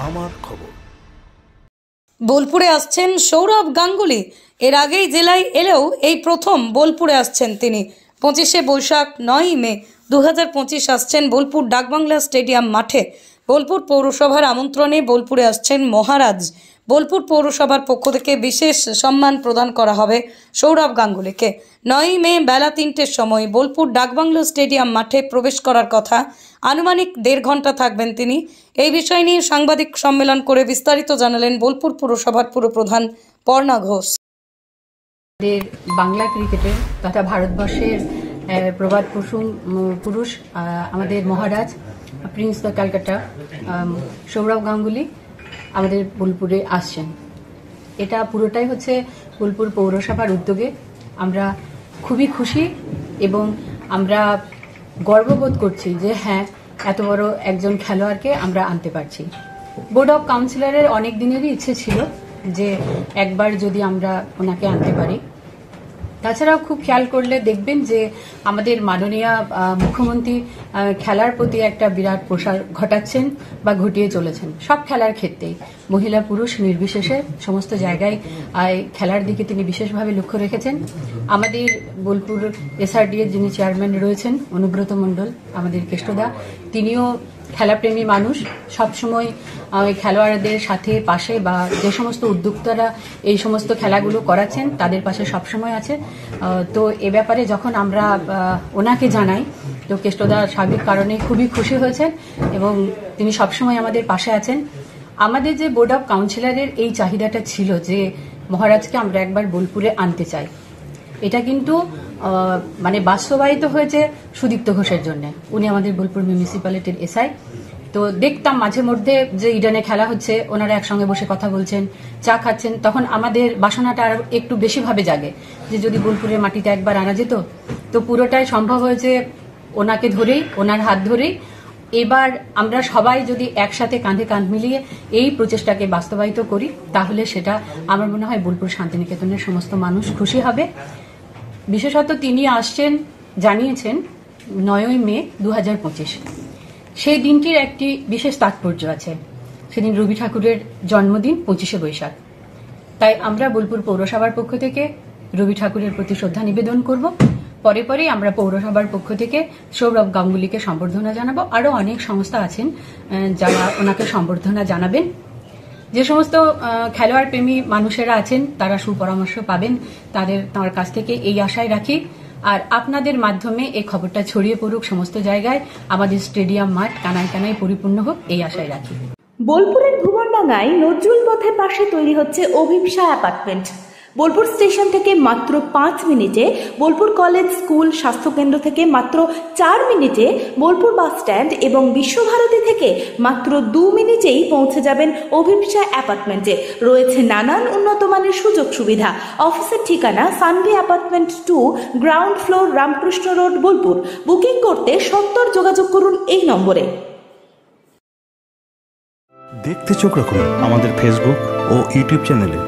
আমার খবর। বোলপুরে আসছেন সৌরভ গাঙ্গুলি। এর আগেই জেলায় এলেও এই প্রথম বোলপুরে আসছেন তিনি। 25শে বৈশাখ 9ই মে 2025 আসছেন বোলপুর ডাকবাংলা স্টেডিয়াম মাঠে। বোলপুর পৌরসভার আমন্ত্রণে বোলপুরে আসছেন মহারাজ। বোলপুর পৌরসভার পক্ষ থেকে বিশেষ সম্মান প্রদান করা হবে সৌরভ গাঙ্গুলিকে। 9ই মে বেলা 3টের সময় বোলপুর ডাকবাংলা স্টেডিয়াম মাঠে প্রবেশ করার কথা। আনুমানিক 1.5 ঘন্টা থাকবেন তিনি। এই বিষয় নিয়ে সাংবাদিক সম্মেলন করে বিস্তারিত জানালেন বোলপুর পুরসভার পুরপ্রধান পর্ণা ঘোষ। বাংলা ক্রিকেটের তথা ভারতবর্ষের প্রবাদ পুরুষ আমাদের মহারাজ প্রিন্স দ্য ক্যালকাটা সৌরভ গাঙ্গুলি আমাদের বোলপুরে আসছেন। এটা পুরোটাই হচ্ছে বোলপুর পৌরসভার উদ্যোগে। আমরা খুবই খুশি এবং আমরা গর্ববোধ করছি যে হ্যাঁ, এত বড় একজন খেলোয়াড়কে আমরা আনতে পারছি। বোর্ড অফ কাউন্সিলরের অনেক দিনেরই ইচ্ছে ছিল যে একবার যদি আমরা ওনাকে আনতে পারি। তাছাড়াও খুব খেয়াল করলে দেখবেন যে আমাদের মাননীয় মুখ্যমন্ত্রী খেলার প্রতি একটা বিরাট প্রসার ঘটাচ্ছেন বা ঘটিয়ে চলেছেন। সব খেলার ক্ষেত্রেই মহিলা পুরুষ নির্বিশেষে সমস্ত জায়গায় খেলার দিকে তিনি বিশেষভাবে লক্ষ্য রেখেছেন। আমাদের বোলপুর এসআরডি এর যিনি চেয়ারম্যান রয়েছেন অনুব্রত মণ্ডল, আমাদের কেষ্টদা, তিনিও খেলাপ্রেমী মানুষ। সবসময় খেলোয়াড়দের সাথে পাশে বা যে সমস্ত উদ্যোক্তারা এই সমস্ত খেলাগুলো করাচ্ছেন তাদের পাশে সবসময় আছে। তো এ ব্যাপারে যখন আমরা ওনাকে জানাই তো কেষ্টদা স্বাভাবিক কারণে খুবই খুশি হয়েছেন এবং তিনি সবসময় আমাদের পাশে আছেন। আমাদের যে বোর্ড অফ কাউন্সিলরের এই চাহিদাটা ছিল যে মহারাজকে আমরা একবার বোলপুরে আনতে চাই, এটা কিন্তু মানে বাস্তবায়িত হয়েছে সুদীপ্ত ঘোষের জন্য। উনি আমাদের বোলপুর মিউনিসিপ্যালিটির এসআই। তো দেখতাম মাঝে মধ্যে যে ইডেনে খেলা হচ্ছে, ওনারা একসঙ্গে বসে কথা বলছেন, চা খাচ্ছেন, তখন আমাদের বাসনাটা আরো একটু বেশিভাবে জাগে যে যদি বোলপুরের মাটিতে একবার আনা যেত। তো পুরোটাই সম্ভব হয়েছে ওনাকে ধরেই, ওনার হাত ধরেই। এবার আমরা সবাই যদি একসাথে কাঁধে কাঁধ মিলিয়ে এই প্রচেষ্টাকে বাস্তবায়িত করি তাহলে সেটা আমার মনে হয় বোলপুর শান্তিনিকেতনের সমস্ত মানুষ খুশি হবে। বিশেষত তিনি আসছেন জানিয়েছেন 9ই মে 2025। সেই দিনটির একটি বিশেষ তাৎপর্য আছে। সেদিন রবি ঠাকুরের জন্মদিন 25শে বৈশাখ। তাই আমরা বোলপুর পৌরসভার পক্ষ থেকে রবি ঠাকুরের প্রতি শ্রদ্ধা নিবেদন করব। পরেই আমরা পৌরসভার পক্ষ থেকে সৌরভ গাঙ্গুলিকে সম্বর্ধনা জানাবো। আরো অনেক সংস্থা আছেন যারা ওনাকে সম্বর্ধনা জানাবেন। যে সমস্ত খেলোয়াড় প্রেমী মানুষেরা আছেন তারা সুপরামর্শ পাবেন তার কাছ থেকে, এই আশায় রাখি। আর আপনাদের মাধ্যমে এই খবরটা ছড়িয়ে পড়ুক সমস্ত জায়গায়, আমাদের স্টেডিয়াম মাঠ কানায় কানায় পরিপূর্ণ হোক, এই আশায় রাখি। বোলপুরের ভুবনডাঙ্গায় নজরুল পথের পাশে তৈরি হচ্ছে অভিপ্সা অ্যাপার্টমেন্ট। বোলপুর স্টেশন থেকে মাত্র 5 মিনিটে, বোলপুর কলেজ স্কুল স্বাস্থ্যকেন্দ্র থেকে মাত্র 4 মিনিটে, বোলপুর বাস স্ট্যান্ড এবং বিশ্বভারতী থেকে মাত্র 2 মিনিটেই পৌঁছে যাবেন অভিপ্সা অ্যাপার্টমেন্টে। রয়েছে নানান উন্নত মানের সুযোগ সুবিধা। অফিসের ঠিকানা Sanvi apartment 2, ground floor, Ramakrishna road, Bolpur. Booking করতে 70 যোগাযোগ করুন এই নম্বরে। দেখতে চোখ রাখুন আমাদের ফেসবুক ও ইউটিউব চ্যানেলে।